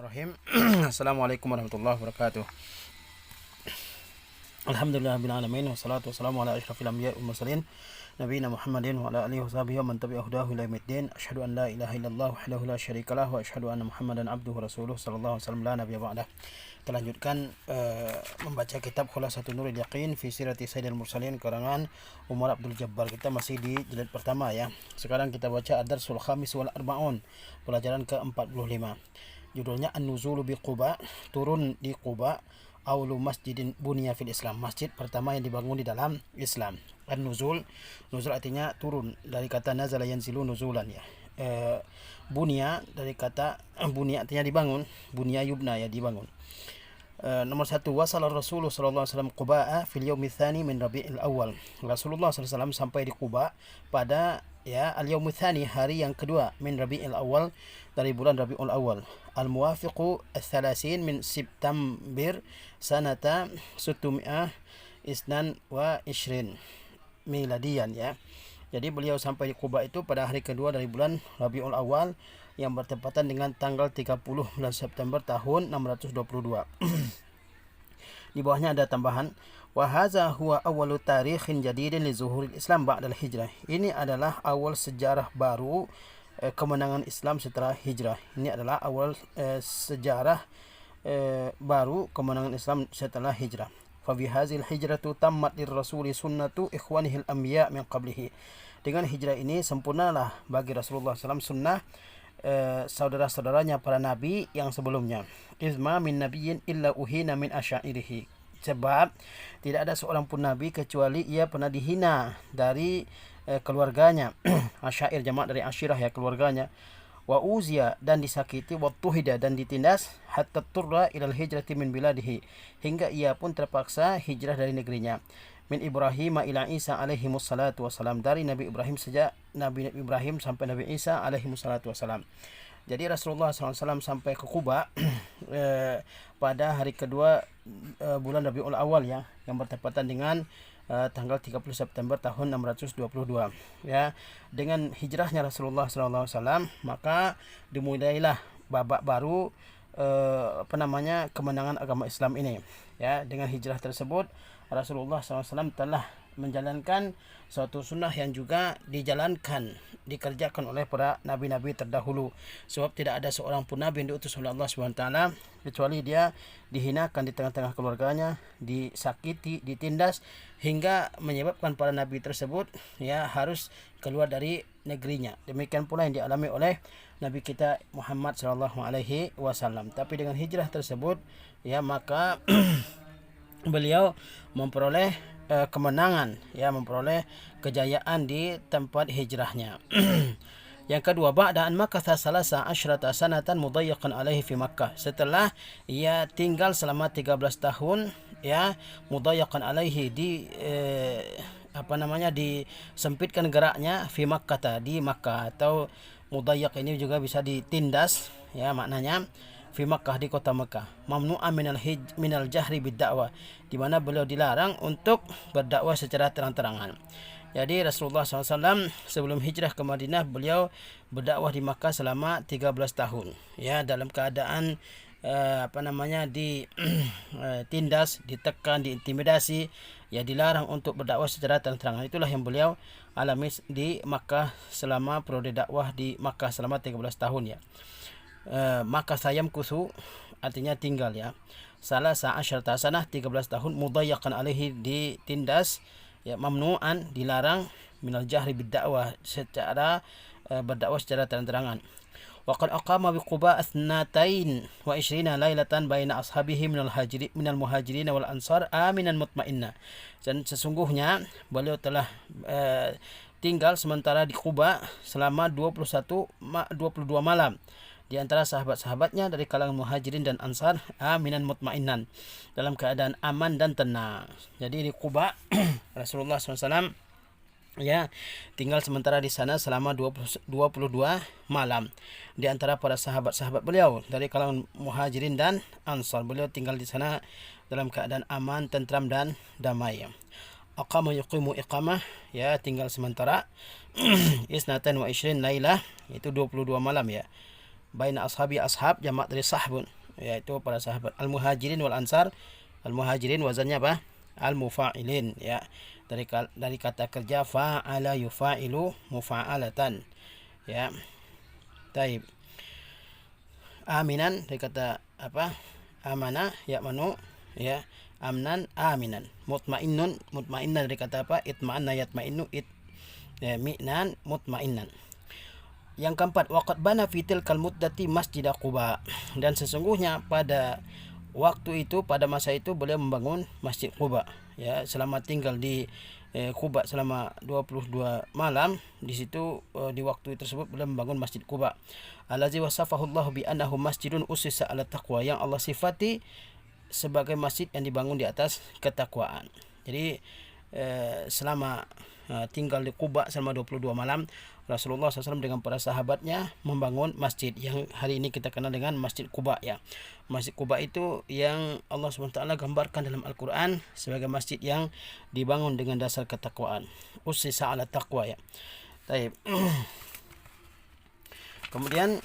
Bismillahirrahmanirrahim. Assalamualaikum warahmatullahi wabarakatuh. Alhamdulillahirabbil wassalatu wassalamu ala asyrafil anbiya'i wal mursalin nabiyina Muhammadin wa ala alihi washabihi wa man tabi'ahu hudahu ila yaumiddin. Asyhadu an la ilaha illallah wahdahu la syarikalah wa asyhadu anna Muhammadan abduhu wa rasuluh sallallahu alaihi wasallam la nabiyya ba'dah. Kita lanjutkan membaca kitab Khulasatul Nuril Yaqin fi Sirati Sayyidil Mursalin karangan Umar Abdul Jabbar. Kita masih di jilid pertama ya. Sekarang kita baca Ad-Darsul Khamis wal Arba'un, pelajaran ke-45. Judulnya An-Nuzulu bi Quba, turun di Quba, awlu masjidin bunya fil Islam, masjid pertama yang dibangun di dalam Islam. An-Nuzul, nuzul artinya turun, dari kata nazala yanzilu nuzulan ya. Bunya dari kata bunya artinya dibangun, bunya yubna ya dibangun. Nomor satu, wasala Rasulullah sallallahu alaihi wasallam Quba'a fil yaumi tsani min Rabiul Awal. Rasulullah sallallahu alaihi wasallam sampai di Quba pada ya al-yaumul tsani, hari yang kedua, min Rabiul Awal, dari bulan Rabiul Awal, al-muwafiqu ats-tsalasin min September sanata 622 miladian ya. Jadi beliau sampai di Quba itu pada hari kedua dari bulan Rabiul Awal yang bertepatan dengan tanggal 30 bulan September tahun 622. Di bawahnya ada tambahan, wa hadza huwa awwalu tarikhin jadidin li zuhuril Islam ba'dal hijrah. Ini adalah awal sejarah baru kemenangan Islam setelah hijrah. Ini adalah awal sejarah baru kemenangan Islam setelah hijrah. Fa bi hadzal hijratu tammat lirrasuli sunnatu ikhwanihil anbiya min qablihi. Dengan hijrah ini sempurnalah bagi Rasulullah SAW sunnah saudara-saudaranya para nabi yang sebelumnya. Izma min nabiyyin illa uhina min asyairihi. Sebab tidak ada seorang pun nabi kecuali ia pernah dihina dari keluarganya. Asyair jamak dari asyirah ya, keluarganya. Wa uzia, dan disakiti, wa tuhida, dan ditindas, hatta turra ilal hijrati min biladihi, hingga ia pun terpaksa hijrah dari negerinya. Min Ibrahim ila Isa alaihi wassalatu wassalam, dari Nabi Ibrahim sejak Nabi Ibrahim sampai Nabi Isa alaihi wassalatu wassalam. Jadi Rasulullah SAW sampai ke Quba pada hari kedua bulan Rabiul Awal ya, yang bertepatan dengan tanggal 30 September tahun 622 ya. Dengan hijrahnya Rasulullah SAW, maka dimulailah babak baru kemenangan agama Islam ini ya. Dengan hijrah tersebut Rasulullah SAW telah menjalankan suatu sunnah yang juga dikerjakan oleh para nabi-nabi terdahulu. Sebab tidak ada seorang pun nabi yang diutus oleh Allah SWT kecuali dia dihinakan di tengah-tengah keluarganya, disakiti, ditindas, hingga menyebabkan para nabi tersebut ya harus keluar dari negerinya. Demikian pula yang dialami oleh Nabi kita Muhammad SAW. Tapi dengan hijrah tersebut ya, maka beliau memperoleh kemenangan ya, memperoleh kejayaan di tempat hijrahnya. Yang kedua, ba'da'an makatha salasa asyrata sanatan mudayyaqan alaihi fi Makkah. Setelah ia tinggal selama 13 tahun ya, mudayyaqan alaihi, disempitkan geraknya, fi Makkah, di Makkah, atau mudayyaq ini juga bisa ditindas ya maknanya, fi Makkah, di kota Makkah. Mamnu'an minal jahri bid-da'wah, di mana beliau dilarang untuk berdakwah secara terang-terangan. Jadi Rasulullah SAW sebelum hijrah ke Madinah, beliau berdakwah di Makkah selama 13 tahun ya, dalam keadaan ditindas, ditekan, diintimidasi ya, dilarang untuk berdakwah secara terang-terangan. Itulah yang beliau alami di Makkah selama periode dakwah di Makkah selama 13 tahun ya. Maka sayam kusu artinya tinggal ya, salah sa'asyarta sanah 13 tahun, mudayyaqan alaihi, ditindas ya, mamnu'an, dilarang, minal jahri bid-da'wah, secara berdakwah secara terang-terangan. Wa qad aqama bi Quba 22 lailatan baina ashabihi minal muhajirin wal ansar aminan mutmainna. Dan sesungguhnya beliau telah tinggal sementara di Quba selama 22 malam di antara sahabat-sahabatnya dari kalangan muhajirin dan ansar, aminan mutmainan, dalam keadaan aman dan tenang. Jadi di Quba Rasulullah SAW ya tinggal sementara di sana selama 22 malam. Di antara para sahabat-sahabat beliau dari kalangan muhajirin dan ansar, beliau tinggal di sana dalam keadaan aman, tentram dan damai. Aqama yuqimu iqamah ya, tinggal sementara isnatan wa ishrin lailah, itu 22 malam ya. baina ashab jamak dari sahbun, yaitu para sahabat. Al-muhajirin wal ansar, al-muhajirin wazannya apa? Al-mufa'ilin, ya. Dari kata kerja fa'ala yufa'ilu mufa'alatan, ya. Taib. Aminan dari kata apa? Amana ya'manu, ya. Amnan aminan. Mutmainnun, mutmainnan dari kata apa? Itma'anna yatma'innu, mi'nan mutmainnan. Yang keempat, waqad bana fi tilkal muddati Masjid Quba, dan sesungguhnya pada waktu itu, pada masa itu beliau membangun Masjid Quba, ya. Selama tinggal di Quba selama 22 malam di situ, di waktu tersebut beliau membangun Masjid Quba. Allazi wasafahu Allah bi annahu masjidun ussisa ala taqwa, yang Allah sifati sebagai masjid yang dibangun di atas ketakwaan. Jadi selama tinggal di Quba selama 22 malam, Rasulullah SAW dengan para sahabatnya membangun masjid yang hari ini kita kenal dengan Masjid Quba, ya. Masjid Quba itu yang Allah SWT gambarkan dalam Al-Quran sebagai masjid yang dibangun dengan dasar ketakwaan. Ussisa ala taqwa, ya. Taib. Kemudian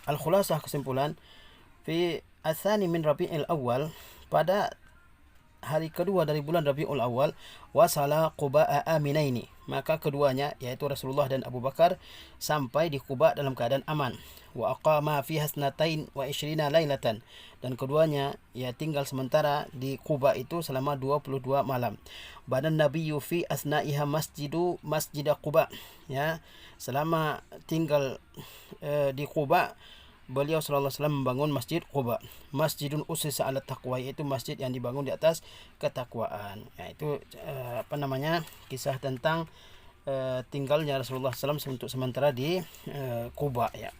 al-khulasah, kesimpulan, fi atsani min Rabi'il Awal, pada hari kedua dari bulan Rabiul Awal, wasala Quba'a aminaini, maka keduanya yaitu Rasulullah dan Abu Bakar sampai di Quba dalam keadaan aman. Wa aqama fiha isnatain wa ishrina lailatan, dan keduanya ya tinggal sementara di Quba itu selama 22 malam. Badan nabiyyu fi asna'iha masjid Quba, ya. Selama tinggal di Quba, beliau sallallahu alaihi wasallam membangun Masjid Quba. Masjidun ussisa ala taqwa, yaitu masjid yang dibangun di atas ketakwaan. Ya, itu kisah tentang tinggalnya Rasulullah SAW untuk sementara di Quba, ya.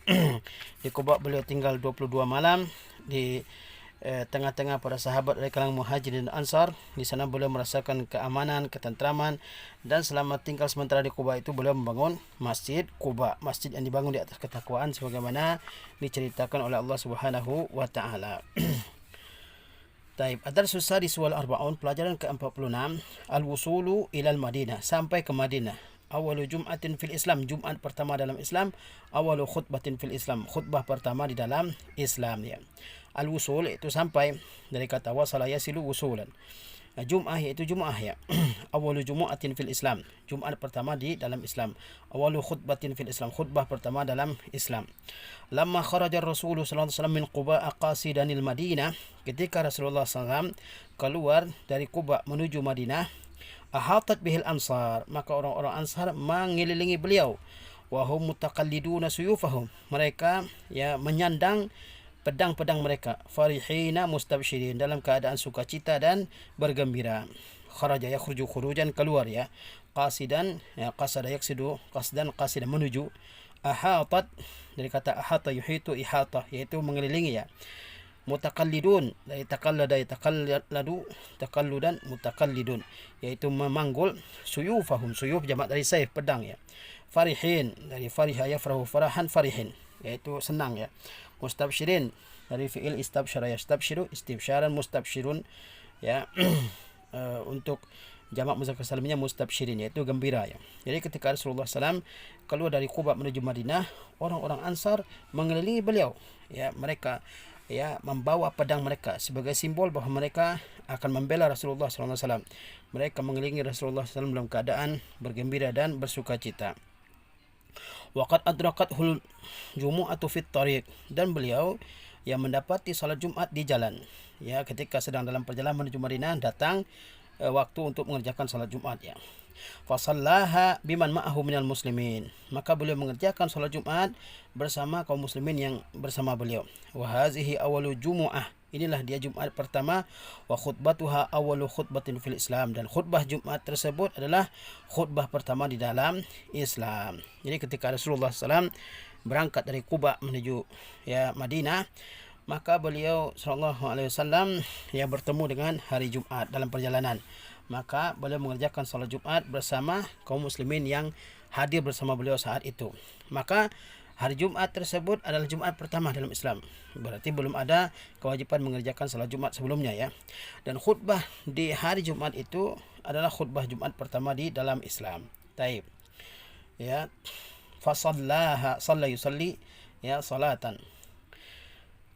Di Quba beliau tinggal 22 malam di tengah-tengah para sahabat dari kalangan Muhajirin dan Ansar. Di sana beliau merasakan keamanan, ketentraman, dan selama tinggal sementara di Quba itu beliau membangun Masjid Quba, masjid yang dibangun di atas ketakwaan sebagaimana diceritakan oleh Allah Subhanahu wa taala. Taib. Ad-darsus sadis wal arba'un, pelajaran ke-46, al-wusulu ilal Madinah, sampai ke Madinah. Awalu Jum'atin fil Islam, Jumat pertama dalam Islam. Awalu khutbatin fil Islam, khutbah pertama di dalam Islam, ya. Al-wusul itu sampai, dari kata wasala yasilu wusulan. Jum'ah yaitu Jum'ah, ya. Awalu Jumu'atin fil Islam, Jumat pertama di dalam Islam. Awalu khutbatin fil Islam, khutbah pertama dalam Islam. Lamma kharaja Rasulullah sallallahu alaihi wasallam min Quba qasidanil Madinah, ketika Rasulullah SAW keluar dari Quba menuju Madinah, ahatat bihil ansar, maka orang-orang Ansar mengelilingi beliau. Wahum mutaqalliduna suyufahum, mereka ya menyandang pedang-pedang mereka. Farihina mustabshirin, dalam keadaan sukacita dan bergembira. Kharaja yakhruju khurujan, keluar, ya. Qasidan, ya, qasada yaksidu qasdan, qasidan menuju. Ahatat dari kata ahata yuhitu ihata, yaitu mengelilingi, ya. Mutaqallidun dari taqallada yataqalladu, taqalludan mutaqallidun, yaitu memanggul. Suyufahum, suyuf jamak dari sayf, pedang, ya. Farihin dari fariha yafrahu farahan farihin, yaitu senang, ya. Mustabshirin dari fi'il istabsyara yastabshiru istibsyaran mustabshirun, ya. Untuk jamak muzakkar salimnya mustabshirin, yaitu gembira, ya. Jadi ketika Rasulullah SAW keluar dari Quba menuju Madinah, orang-orang Ansar mengelilingi beliau, ya. Mereka ya membawa pedang mereka sebagai simbol bahwa mereka akan membela Rasulullah SAW. Mereka mengelilingi Rasulullah SAW dalam keadaan bergembira dan bersukacita. Waqad adrakathul jumu'atu fit tariq, dan beliau yang mendapati salat Jumat di jalan, ya. Ketika sedang dalam perjalanan menuju Madinah, datang waktu untuk mengerjakan salat Jumat, ya. Fasallaha biman ma'ahu minal muslimin, maka beliau mengerjakan salat Jumat bersama kaum muslimin yang bersama beliau. Wa hazihi awalu jumu'ah, inilah dia Jumat pertama. Wa khutbatuha awalu khutbatin fil Islam, dan khutbah Jumat tersebut adalah khutbah pertama di dalam Islam. Jadi ketika Rasulullah SAW berangkat dari Quba menuju ya Madinah, maka beliau SAW ya bertemu dengan hari Jumat dalam perjalanan. Maka beliau mengerjakan salat Jumat bersama kaum muslimin yang hadir bersama beliau saat itu. Maka hari Jumat tersebut adalah Jumat pertama dalam Islam. Berarti belum ada kewajiban mengerjakan salat Jumat sebelumnya, ya. Dan khutbah di hari Jumat itu adalah khutbah Jumat pertama di dalam Islam. Taib. Ya. Fasallaha, salla yusalli, ya, salatan.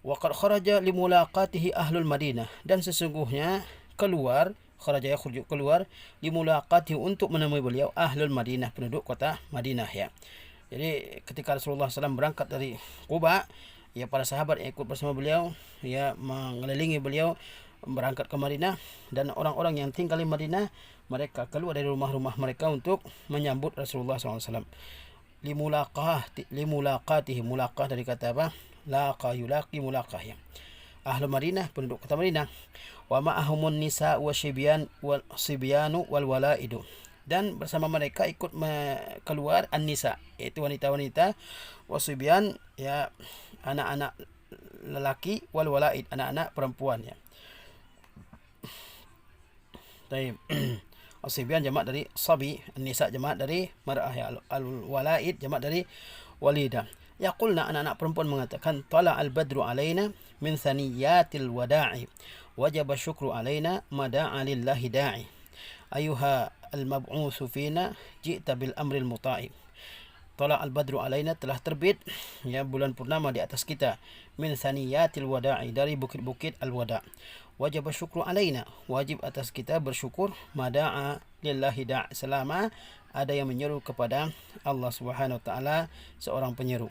Wa qad kharaja limulaqatihi ahlul Madinah, dan sesungguhnya keluar, kharaja yakhruju, keluar, limulaqatihi, untuk menemui beliau, ahlul Madinah, penduduk kota Madinah ya. Jadi ketika Rasulullah SAW berangkat dari Quba, ya para sahabat yang ikut bersama beliau ya mengelilingi beliau berangkat ke Madinah, dan orang-orang yang tinggal di Madinah mereka keluar dari rumah-rumah mereka untuk menyambut Rasulullah SAW. Limulaqatihi, mulaqah dari kata apa? Laqa yulaqi, mulaqah ya. Ahlu Madinah, penduduk kota Madinah. Wa ma'ahumun nisa wa sibyan wal sibyanu wal walaidu, dan bersama mereka ikut keluar an-nisa, yaitu wanita-wanita, wasibyan ya anak-anak lelaki, wal walaid, anak-anak perempuan ya. Baik. Asibyan jamak dari sabi, an-nisa jamak dari mar'ah ya, al-walaid jamak dari walidah. Yaqulna, anak-anak perempuan mengatakan, tala al-badru alaina min thaniyatil wada'i, wajaba syukru alaina mada'a lillahi da'i, ayuha al-mab'utsu fina ji'ta bil amril muta'i. Tala al-badru alaina, telah terbit ya bulan purnama di atas kita, min thaniyatil wada'i, dari bukit-bukit al-wada'. Wajib syukru alaina, wajib atas kita bersyukur, mada'a lillahi da', selama ada yang menyeru kepada Allah Subhanahu wa taala, seorang penyeru.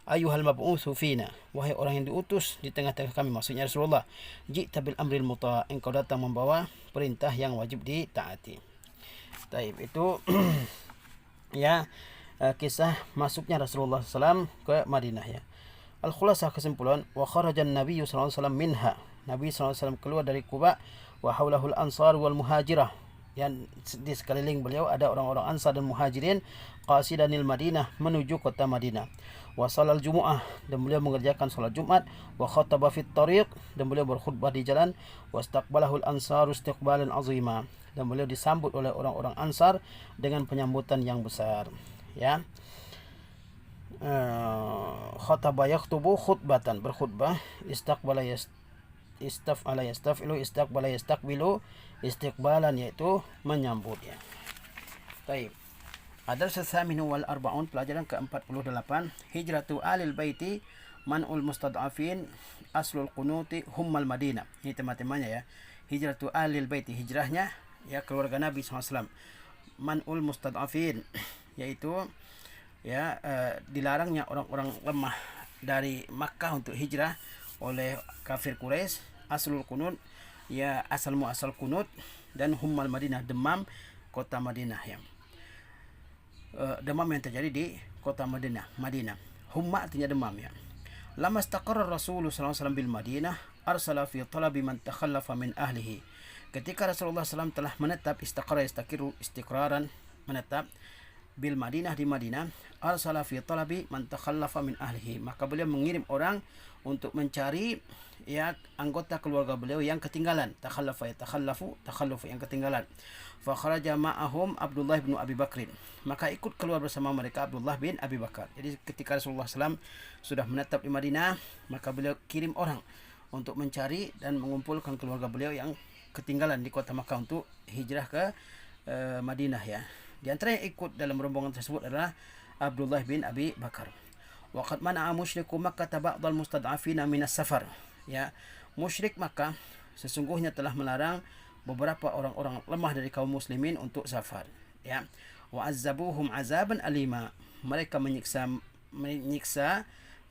Ayuhal mab'utsu fina, wahai orang yang diutus di tengah-tengah kami, maksudnya Rasulullah. Ji'ta bil amril muta', engkau datang membawa perintah yang wajib ditaati. Taib, itu ya kisah masuknya Rasulullah SAW ke Madinah ya. Al-khulasah, kesimpulan, wa kharajan Nabi sallallahu alaihi wasallam minha, Nabi sallallahu alaihi wasallam keluar dari Quba, wa haulahul ansar wal muhajirah, yang di sekeliling beliau ada orang-orang Ansar dan Muhajirin, qasidanil Madinah, menuju kota Madinah. Wa salal Jumu'ah, dan beliau mengerjakan salat Jumat. Wa khataba fit tariq, dan beliau berkhutbah di jalan. Wa istaqbalahul ansaru istiqbalan azima, dan beliau disambut oleh orang-orang Ansar dengan penyambutan yang besar ya. Khataba yakhtubu khutbatan, berkhutbah. Istaqbala istaf'ala yastaf'ilu, istaqbala yastaqbilu, istiqbalan, yaitu menyambut ya. Baik. Ad-dars ats-tsaminu wal arba'un, pelajaran ke-48, hijratu alil baiti man'ul mustad'afin aslul qunuti hummal Madinah. Ini tema-temanya ya. Hijratu alil baiti, hijrahnya ya keluarga Nabi SAW. Man'ul mustad'afin, yaitu ya dilarangnya orang-orang lemah dari Makkah untuk hijrah oleh kafir Quraisy. Aslul kunut ya asal muasal kunut, dan hummal Madinah, demam kota Madinah ya. Demam yang terjadi di kota Madinah. Humma artinya demam ya. Lama istaqarra Rasulullah sallallahu alaihi wasallam bil Madinah, arsala fi talabi man takhallafa min ahlihi. Ketika Rasulullah SAW telah menetap, istaqara yastaqiru istiqraran, menetap, bil Madinah, di Madinah, arsala fi talabi man takhallafa min ahlihi, maka beliau mengirim orang untuk mencari ya anggota keluarga beliau yang ketinggalan. Takhallafa ya takhallafu, takhalluf yang ketinggalan. Fa kharaja ma'ahum Abdullah bin Abi Bakr, maka ikut keluar bersama mereka Abdullah bin Abi Bakar. Jadi ketika Rasulullah SAW sudah menetap di Madinah, maka beliau kirim orang untuk mencari dan mengumpulkan keluarga beliau yang ketinggalan di kota Makkah untuk hijrah ke Madinah ya. Di antara yang ikut dalam rombongan tersebut adalah Abdullah bin Abi Bakar. Waqad mana'a musyriku Makkah ba'dal mustad'afina minas safar. Ya, musyrik Makkah sesungguhnya telah melarang beberapa orang-orang lemah dari kaum muslimin untuk safar. Ya. Wa azzabuhum azaban alima. Mereka menyiksa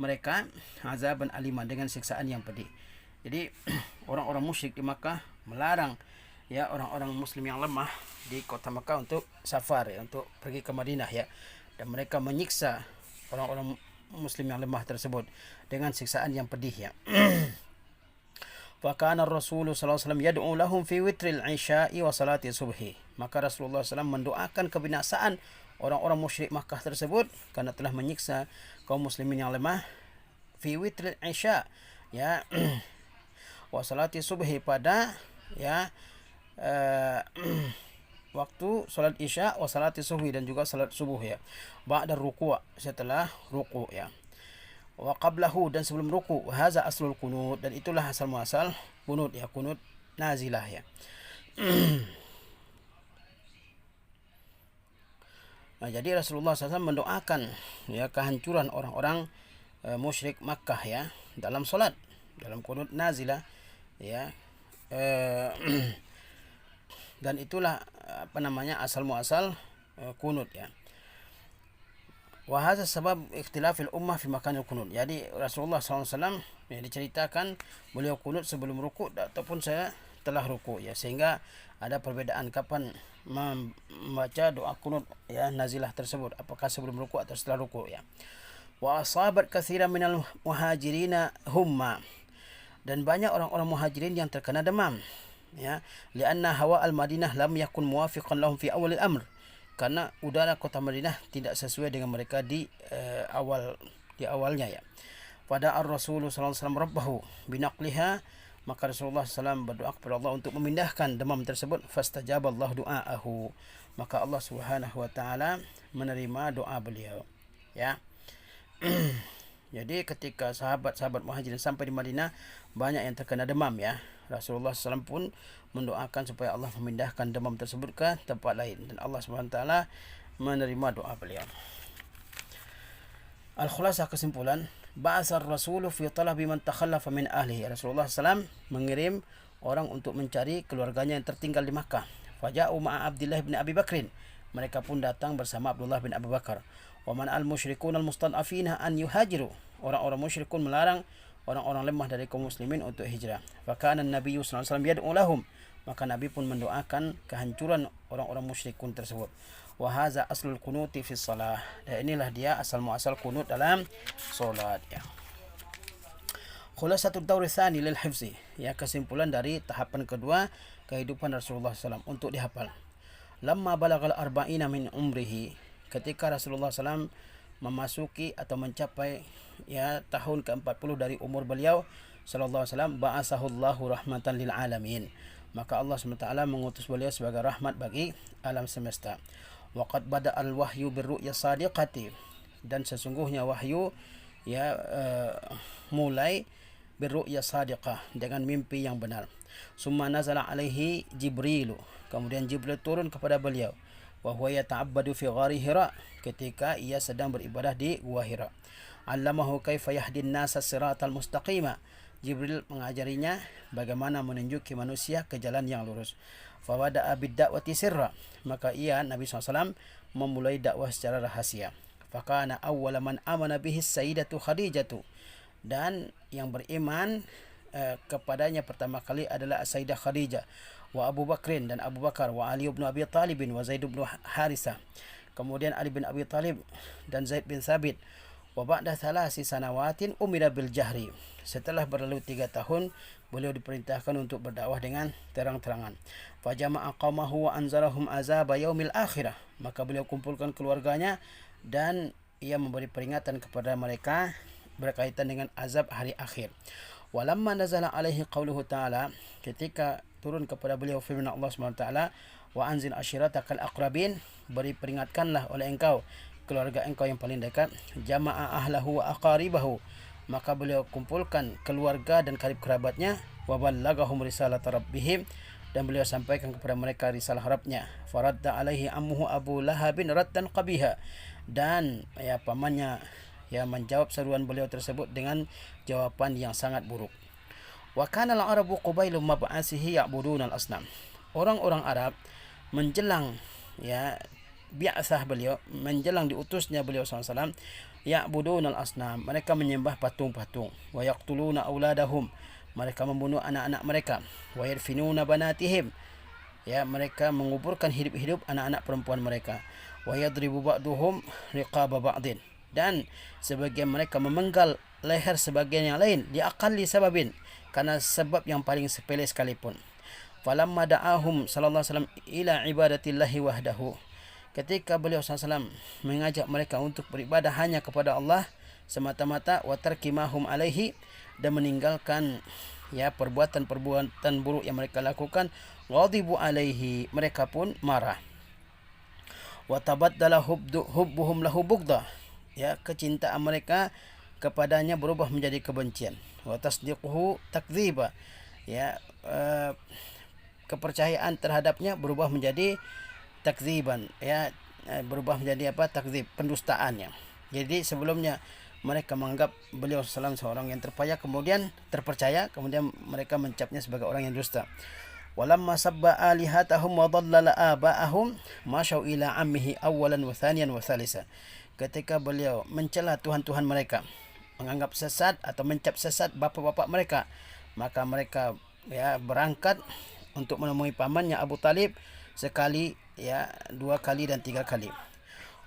mereka azaban alima, dengan siksaan yang pedih. Jadi orang-orang musyrik di Makkah melarang ya orang-orang muslim yang lemah di kota Makkah untuk safar ya, untuk pergi ke Madinah ya, dan mereka menyiksa orang-orang muslim yang lemah tersebut dengan siksaan yang pedih ya. Fa kana Rasulullah sallallahu alaihi wasallam yad'u lahum fi witril isya'i wa salati subhi, maka Rasulullah SAW mendoakan kebinasaan orang-orang musyrik Makkah tersebut karena telah menyiksa kaum muslimin yang lemah fi witril isya ya wa salati subhi, pada ya waktu salat isya, wa salati subhi, dan juga salat subuh ya. Ba'da ruku', setelah ruku' ya. Wa qablahu, dan sebelum ruku'. Hadza aslul qunut, dan itulah asal muasal qunut ya, qunut nazilah ya. Nah, jadi Rasulullah SAW mendoakan ya kehancuran orang-orang musyrik Makkah ya dalam salat dalam kunut nazilah, ya. Eh, dan itulah asal muasal kunut, ya. Wa hadza sabab ikhtilafil ummah fi makanil kunut. Jadi Rasulullah SAW yang diceritakan beliau kunut sebelum rukuk ataupun setelah rukuk, ya, sehingga ada perbedaan kapan membaca doa kunut, ya, nazilah tersebut, apakah sebelum rukuk atau setelah rukuk, ya. Wa asabat katsiran minal muhajirina humma, dan banyak orang-orang muhajirin yang terkena demam, ya, lianna hawa al-Madinah lam yakun muwafiqan lahum fi awal al-amr, karena udara kota Madinah tidak sesuai dengan mereka di awalnya, ya. Pada Rasulullah SAW rabbahu binaqliha, maka Rasulullah SAW berdoa kepada Allah untuk memindahkan demam tersebut. Fastajaballah du'aahu, maka Allah Subhanahu wa taala menerima doa beliau, ya. Jadi ketika sahabat-sahabat muhajirin sampai di Madinah, banyak yang terkena demam, ya. Rasulullah SAW pun mendoakan supaya Allah memindahkan demam tersebut ke tempat lain, dan Allah Subhanahu wa taala menerima doa beliau. Al-Khulasah, kesimpulan, ba'asar Rasulu fi talabi man takhallafa min ahlihi. Rasulullah SAW mengirim orang untuk mencari keluarganya yang tertinggal di Makkah. Faja'u ma'a Abdullah bin Abi Bakrin, mereka pun datang bersama Abdullah bin Abu Bakar. Wa man al-musyrikun al-mustad'afina an yuhajiru, orang-orang musyrikun melarang orang-orang lemah dari kaum muslimin untuk hijrah. Fakana Nabi sallallahu alaihi wasallam yad'u lahum, maka Nabi pun mendoakan kehancuran orang-orang musyrikun tersebut. Wa hadza aslul qunuti fi shalah, dan inilah dia asal muasal kunut dalam salat, ya. Khulasatul dawr tsani lil hifzi, ya, kesimpulan dari tahapan kedua kehidupan Rasulullah SAW untuk dihafal. Lamma balagal arba'ina min umrihi, ketika Rasulullah SAW memasuki atau mencapai, ya, tahun ke-40 dari umur beliau sallallahu alaihi wasallam, ba'asahullahu rahmatan lil alamin, maka Allah SWT mengutus beliau sebagai rahmat bagi alam semesta. Waqad bada al wahyu birru'ya sadiqati, dan sesungguhnya wahyu, ya, mulai birru'ya sadiqah, dengan mimpi yang benar. Summa nazala alaihi Jibrilu, kemudian Jibril turun kepada beliau. Wa huwa yata'abbadu fi ghari Hira, ketika ia sedang beribadah di Gua Hira. Allamahu kaifa yahdin nasa siratal mustaqima, Jibril mengajarinya bagaimana menunjuki manusia ke jalan yang lurus. Fawada'a bid-da'wati sirra, maka ia, Nabi SAW, memulai dakwah secara rahasia. Fakana awwala man amana bihi sayyidatu Khadijatu, dan yang beriman kepadanya pertama kali adalah Sayyidah Khadijah, wa Abu Bakrin, dan Abu Bakar, wa Ali bin Abi Talib, wa Zaid bin Harisah, kemudian Ali bin Abi Talib dan Zaid bin Sabit. Wa ba'da thalasi sanawatin umira bil jahri, setelah berlalu 3 tahun beliau diperintahkan untuk berdakwah dengan terang-terangan. Fa jama'a qaumahu wa anzarahum azaba yaumil akhirah, maka beliau kumpulkan keluarganya dan ia memberi peringatan kepada mereka berkaitan dengan azab hari akhir. Walamma nazala alaihi qauluhu ta'ala, ketika turun kepada beliau firman Allah SWT, wa anzil ashiratakal aqrabin, beri peringatkanlah oleh engkau keluarga engkau yang paling dekat. Jama'a ahlahu wa aqaribahu, maka beliau kumpulkan keluarga dan karib kerabatnya. Wa ballagahum risalat rabbihim, dan beliau sampaikan kepada mereka risalah Rabbnya. Faradda alaihi ammuhu Abu Lahabin raddan qabiha, dan, ya, pamannya, ya, menjawab seruan beliau tersebut dengan jawaban yang sangat buruk. Wa kana al-arabu qabailu mab'asihi ya'buduna al-asnam, orang-orang Arab menjelang, ya, bi'asah beliau, menjelang diutusnya beliau SAW, ya'buduna al-asnam, mereka menyembah patung-patung. Wa yaqtuluna auladahum, mereka membunuh anak-anak mereka. Wa yarfinuna banatihim, ya, mereka menguburkan hidup-hidup anak-anak perempuan mereka. Wa yadribu ba'duhum riqaba ba'din, dan sebagian mereka memenggal leher sebagian yang lain, di aqalli sababin, karena sebab yang paling sepele sekalipun. Falamma da'ahum sallallahu alaihi wasallam ila ibadatillahi wahdahu, ketika beliau SAW mengajak mereka untuk beribadah hanya kepada Allah semata-mata, wa tarkimahum alaihi, dan meninggalkan, ya, perbuatan-perbuatan buruk yang mereka lakukan, ghadibu alaihi, mereka pun marah. Wa tabaddala hubbuhum lahu bughdha, ya, kecintaan mereka kepadanya berubah menjadi kebencian. Wa tasdiquhu takdziba, ya, kepercayaan terhadapnya berubah menjadi takdziban, ya, berubah menjadi apa? Takdzib, pendustaannya. Jadi sebelumnya mereka menganggap beliau SAW seorang yang terpercaya, kemudian mereka mencapnya sebagai orang yang dusta. Walamma sabba alihatahum wa dhallala aba'ahum masyau ila ammihi awalan wa thaniyan wa thalisa. Ketika beliau mencela tuhan-tuhan mereka, menganggap sesat atau mencap sesat bapa-bapa mereka, maka mereka berangkat untuk menemui pamannya Abu Talib sekali, dua kali dan tiga kali.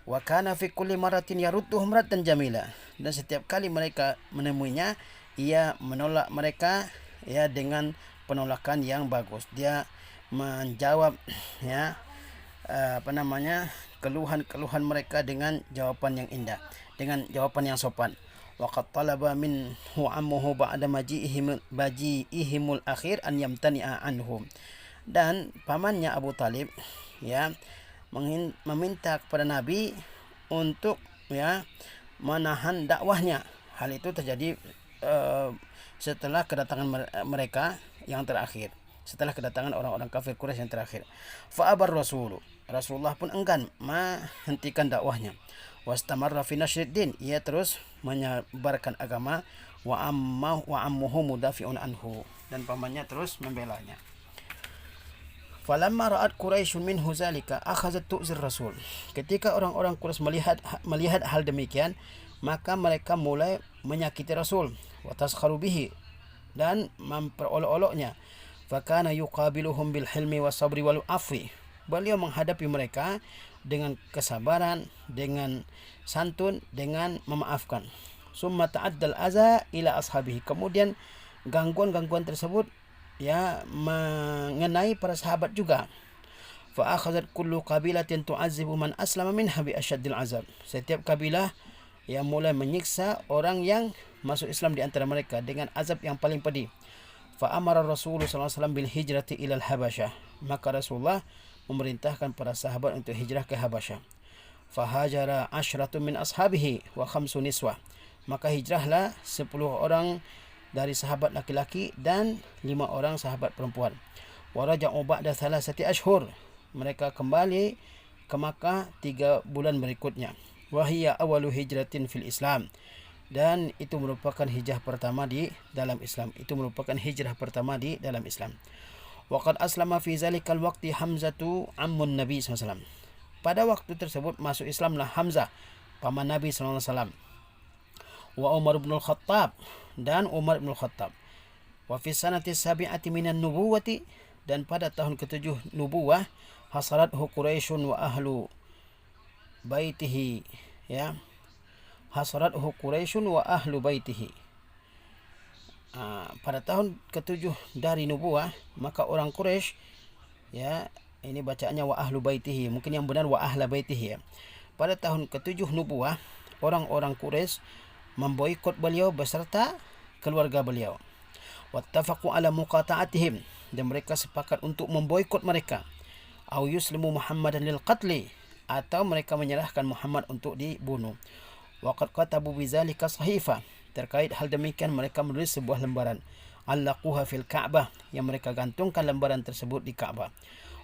Wa kana fi kulli maratin yarudduhum raddan jamila. Dan setiap kali mereka menemuinya, ia menolak mereka dengan penolakan yang bagus. Dia menjawab keluhan-keluhan mereka dengan jawapan yang indah, dengan jawapan yang sopan. Waqad talaba minhu ammuhu ba'da maji'ihimul akhir an yamtani'a anhum. Dan pamannya Abu Talib meminta kepada Nabi untuk menahan dakwahnya. Hal itu terjadi setelah kedatangan mereka yang terakhir, setelah kedatangan orang-orang kafir Quraisy yang terakhir. Fa'abar Rasulullah pun enggan menghentikan dakwahnya. Wastamarra fi nasyriddin, ia terus menyebarkan agama. Wa ammuhu mudafi'un anhu, dan pamannya terus membelanya. Falamma ra'at Quraisyun minhu zalika akhazat tu'zir Rasul. Ketika orang-orang Quraisy melihat hal demikian, maka mereka mulai menyakiti Rasul, wa taskharu bihi, dan memperolok-oloknya. Fakana yuqabiluhum bil hilmi was sabri wal afwi. Beliau menghadapi mereka dengan kesabaran, dengan santun, dengan memaafkan. Summa ta'addal aza ila ashabihi. Kemudian gangguan-gangguan tersebut mengenai para sahabat juga. Fa akhadhat kullu qabilatin tu'azzibu man aslama minha bi asyaddil azab. Setiap kabilah mulai menyiksa orang yang masuk Islam di antara mereka dengan azab yang paling pedih. Fa amara Rasulullah SAW bil hijrati ila al-Habasyah. Maka Rasulullah memerintahkan para sahabat untuk hijrah ke Habasyah. Fahajara asyratu min ashabihi wa khamsu niswah. Maka hijrahlah 10 orang dari sahabat laki-laki dan 5 orang sahabat perempuan. Wa raja'u ba'da 3 ashhur. Mereka kembali ke Makkah 3 bulan berikutnya. Wa hiya awalu hijratin fil Islam. Dan itu merupakan hijrah pertama di dalam Islam. Waqad aslama fi zalikal waqti Hamzatu ammun Nabi SAW. Pada waktu tersebut masuk Islamlah Hamzah, paman Nabi SAW. Wa Umar bin Al-Khattab, dan Umar bin Al-Khattab. Wa fi sanati sabi'ati minan nubuwati, dan pada tahun ke-7 nubuwah, hasarathu Quraisyun wa ahlu baitihi. Hasarathu Quraisyun wa ahlu baitihi. Pada tahun ke-7 dari nubuwah, maka orang Quraisy, ini bacaannya wa ahlu baitihi, mungkin yang benar wa ahla baitihi. Pada tahun ke-7 nubuwah, orang-orang Quraisy memboikot beliau beserta keluarga beliau. Wattafaqu ala muqata'atihim, dan mereka sepakat untuk memboikot mereka. Au yuslimu Muhammadan lil qatli, atau mereka menyerahkan Muhammad untuk dibunuh. Waqad katabu bizalika sahifah. Terkait hal demikian mereka menulis sebuah lembaran, allaquha fil Ka'bah, yang mereka gantungkan lembaran tersebut di Ka'bah.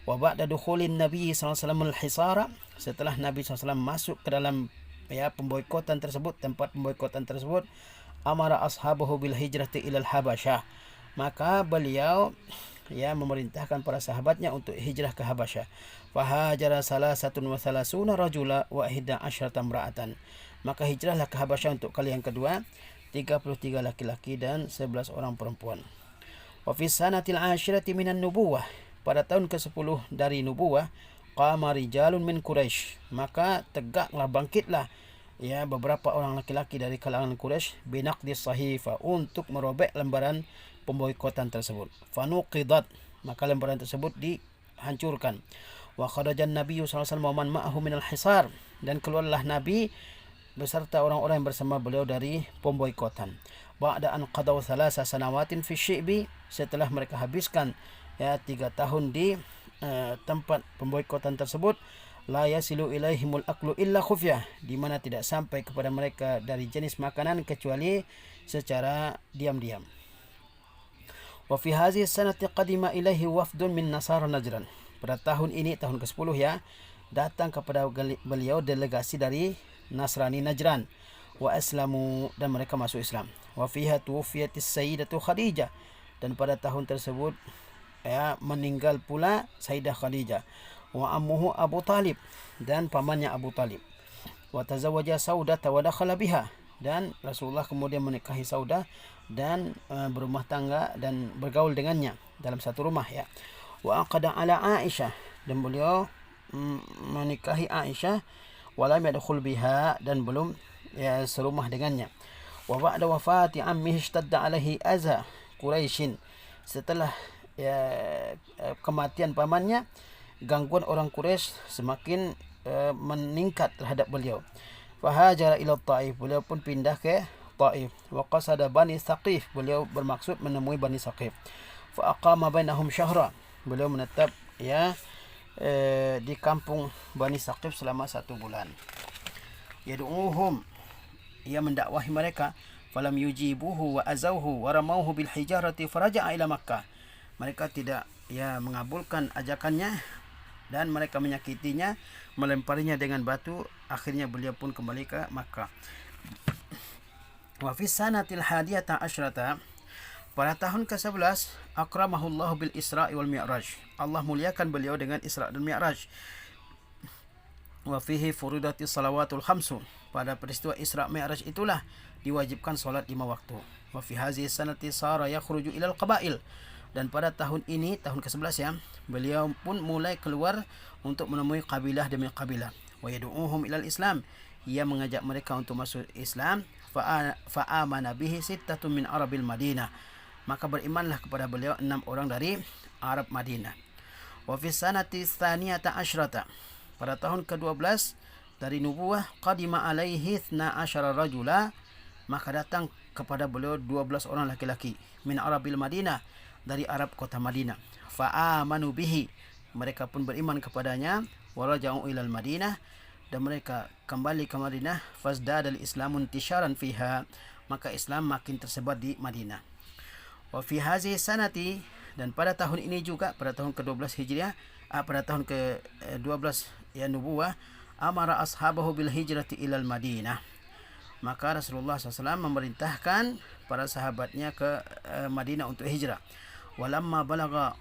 Wa ba'da dukhulin Nabi SAW al-hisara, setelah Nabi SAW masuk ke dalam pemboikotan tersebut, tempat pemboikotan tersebut, amara ashabahu bil hijrati ilal Habasyah. Maka beliau memerintahkan para sahabatnya untuk hijrah ke Habasyah. Fahajara salasatun wa salasuna rajula wa 11 imra'atan. Maka hijrahlah ke Habasyah untuk kali yang kedua, 33 laki-laki dan 11 orang perempuan. Wa fi sanatil 'ashirati minan nubuwah, pada tahun ke-10 dari nubuwah, qama rijalun min Quraisy, maka tegaklah, bangkitlah beberapa orang laki-laki dari kalangan Quraisy, binaqdis sahifa, untuk merobek lembaran pemboikotan tersebut. Fanuqidat, maka lembaran tersebut dihancurkan. Wa kharajan Nabi sallallahu alaihi wasallam man ma'ahu minal hisar, dan keluarlah Nabi beserta orang-orang yang bersama beliau dari pemboikotan. Ba'da an qadaw 3 sanawatin fi syi'bi, setelah mereka habiskan 3 tahun di tempat pemboikotan tersebut, la yasilu ilaihimul aklu illa khufyah, di mana tidak sampai kepada mereka dari jenis makanan kecuali secara diam-diam. Wa fi hadhihi sanati qadima ilaihi wafdun min nasara Najran. Pada tahun ini, tahun ke-10 datang kepada beliau delegasi dari Nasrani Najran. wa aslamu, dan mereka masuk Islam. Wa fiha tuwfiyatis sayyidatu Khadijah, dan pada tahun tersebut meninggal pula Sayyidah Khadijah. Wa ammuhu Abu Talib, dan pamannya Abu Talib. Wa tazawwaja Saudah wa dakhala biha, dan Rasulullah kemudian menikahi Saudah dan berumah tangga dan bergaul dengannya dalam satu rumah ya. Wa aqada ala Aisyah, dan beliau menikahi Aisyah, walam yadkhul biha, dan belum serumah dengannya. Wa ba'da wafati ammihi ishtadda alaihi azza Quraisyin, setelah kematian pamannya, gangguan orang Quraisy semakin meningkat terhadap beliau. Fahajara ila Taif, beliau pun pindah ke Taif. Wa qasada Bani Thaqif, beliau bermaksud menemui Bani Thaqif. Fa aqama bainahum syahra, beliau menetap di kampung Bani Thaqif selama 1 bulan. Yad'uhum, ia mendakwahi mereka. Falam yujibuhu wa azauhu wa ramauhu bil hijarati faraja'a ila Makkah, mereka tidak mengabulkan ajakannya dan mereka menyakitinya, melemparinya dengan batu. Akhirnya beliau pun kembali ke Makkah. Wa fi sanatil hadiyata asyrata, pada tahun ke-11, akramahullahu bil Isra' wal Mi'raj, Allah muliakan beliau dengan Isra' dan Mi'raj. Wa fihi furidatis salawatul khamsu, pada peristiwa Isra' Mi'raj itulah diwajibkan solat 5 waktu. Wa fi hazihi sanati sara yakhruju ilal qabail, dan pada tahun ini, tahun ke-11 beliau pun mulai keluar untuk menemui kabilah demi kabilah. Wa yad'uhum ilal Islam, ia mengajak mereka untuk masuk Islam. Fa'amana bihi sittatun min Arabil Madinah, maka berimanlah kepada beliau 6 orang dari Arab Madinah. Wa fi sanati tsaniyata asyrata, pada tahun ke-12 dari nubuwah, qadima alaihi 12 rajula, maka datang kepada beliau 12 orang laki-laki, min Arabil Madinah, dari Arab kota Madinah. Fa'amanu bihi, mereka pun beriman kepadanya. Waraja'u ilal Madinah, dan mereka kembali ke Madinah. Fazdadal Islamun intisharan fiha, maka Islam makin tersebar di Madinah. Wa fi hazihi sanati, dan pada tahun ini juga, pada tahun ke-12 Hijriah, pada tahun ke-12 nubuwah, amara ashabahu bil hijrati ilal Madinah, maka Rasulullah SAW memerintahkan para sahabatnya ke Madinah untuk hijrah. Walamma balagha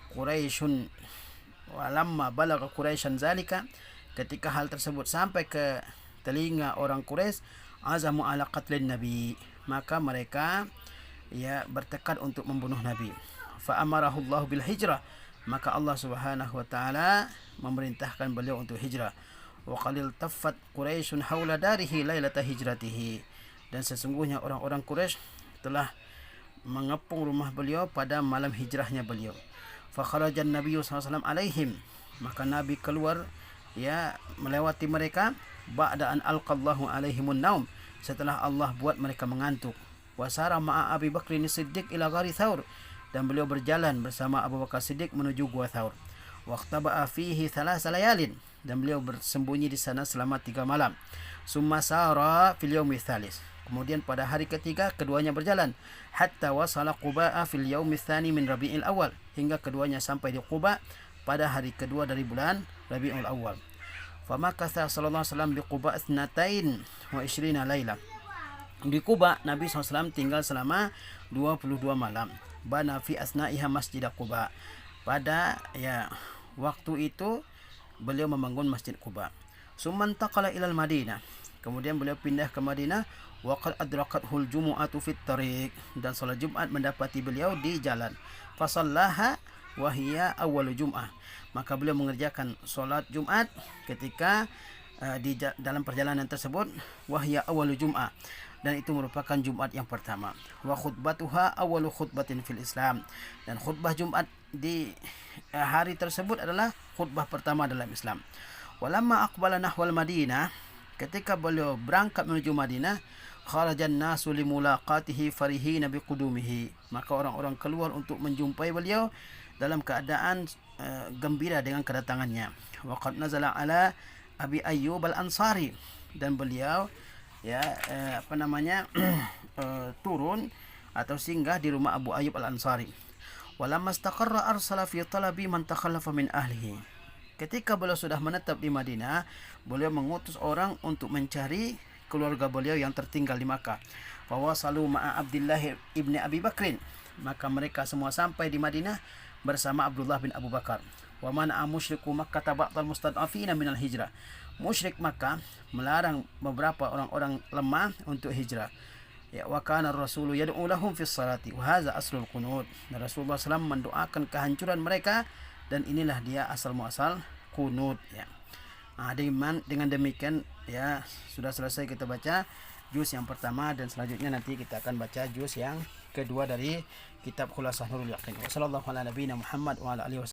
Quraisyan zalika, ketika hal tersebut sampai ke telinga orang Quraisy, azamu ala qatlin nabi, maka mereka bertekad untuk membunuh Nabi. Fa amarahu Allah bil hijrah, maka Allah Subhanahu wa taala memerintahkan beliau untuk hijrah. Wa qalil taffat Quraisyun haula darihi lailata hijratihi, dan sesungguhnya orang-orang Quraisy telah mengepung rumah beliau pada malam hijrahnya beliau. Fa kharajan Nabi sallallahu alaihim, maka Nabi keluar melewati mereka. Ba'da an alqallahu alaihimun naum, setelah Allah buat mereka mengantuk. Wa sara ma'a Abi Bakrin Siddiq ila ghari Thaur, dan beliau berjalan bersama Abu Bakar Siddiq menuju gua Thaur. Wa khtaba'a fihi 3 layalin, dan beliau bersembunyi di sana selama 3 malam. Summa sara fil yaumi tsalis, kemudian pada hari ketiga keduanya berjalan. Hatta wasala Quba'a fil yaumi tsani min Rabiul Awal, hingga keduanya sampai di Quba pada hari kedua dari bulan Rabiul Awal. Famakatha sallallahu alaihi wasallam bi Quba 22 laila. Di Quba Nabi SAW tinggal selama 22 malam. Bana fi asna'iha masjid Quba, pada waktu itu beliau membangun Masjid Quba. Summan taqala ilal Madinah, kemudian beliau pindah ke Madinah. Wa qad adrakathul jumu'atu fit tariq, dan salat Jumat mendapati beliau di jalan. Fasallaha wa hiya awwalu Jum'ah, maka beliau mengerjakan salat Jumat ketika di dalam perjalanan tersebut. Wa hiya awwalu Jum'ah, dan itu merupakan Jumat yang pertama. Wa khutbatuha awwalu khutbatin fil Islam, dan khutbah Jumat di hari tersebut adalah khutbah pertama dalam Islam. Walamma aqbala nahwal Madinah, ketika beliau berangkat menuju Madinah, kharajan nasu limulaqatihi farihina biqudumihi, maka orang-orang keluar untuk menjumpai beliau dalam keadaan gembira dengan kedatangannya. Wa qad nazala ala Abi Ayyub al-Ansari, dan beliau turun atau singgah di rumah Abu Ayyub al-Ansari. Walamma istaqarra arsala fi talabi man takhallafa min ahlihi, ketika beliau sudah menetap di Madinah, beliau mengutus orang untuk mencari keluarga beliau yang tertinggal di Makkah. Wa wasalu ma'a Abdullah ibni Abi Bakrin, maka mereka semua sampai di Madinah bersama Abdullah bin Abu Bakar. Wa mana'a musyriku Makkah ba'dal mustad'afina minal hijrah, musyrik Makkah melarang beberapa orang-orang lemah untuk hijrah. Ya, wa kana Rasulu yad'u lahum fis salati wa hadza aslul qunut. Rasulullah SAW mendoakan kehancuran mereka, dan inilah dia asal muasal kunut ya. Dengan demikian ya sudah selesai kita baca juz yang pertama, dan selanjutnya nanti kita akan baca juz yang kedua dari kitab Khulasah Nurul Yaqin. Wassallallahu ala nabiyina Muhammad wa ala alihi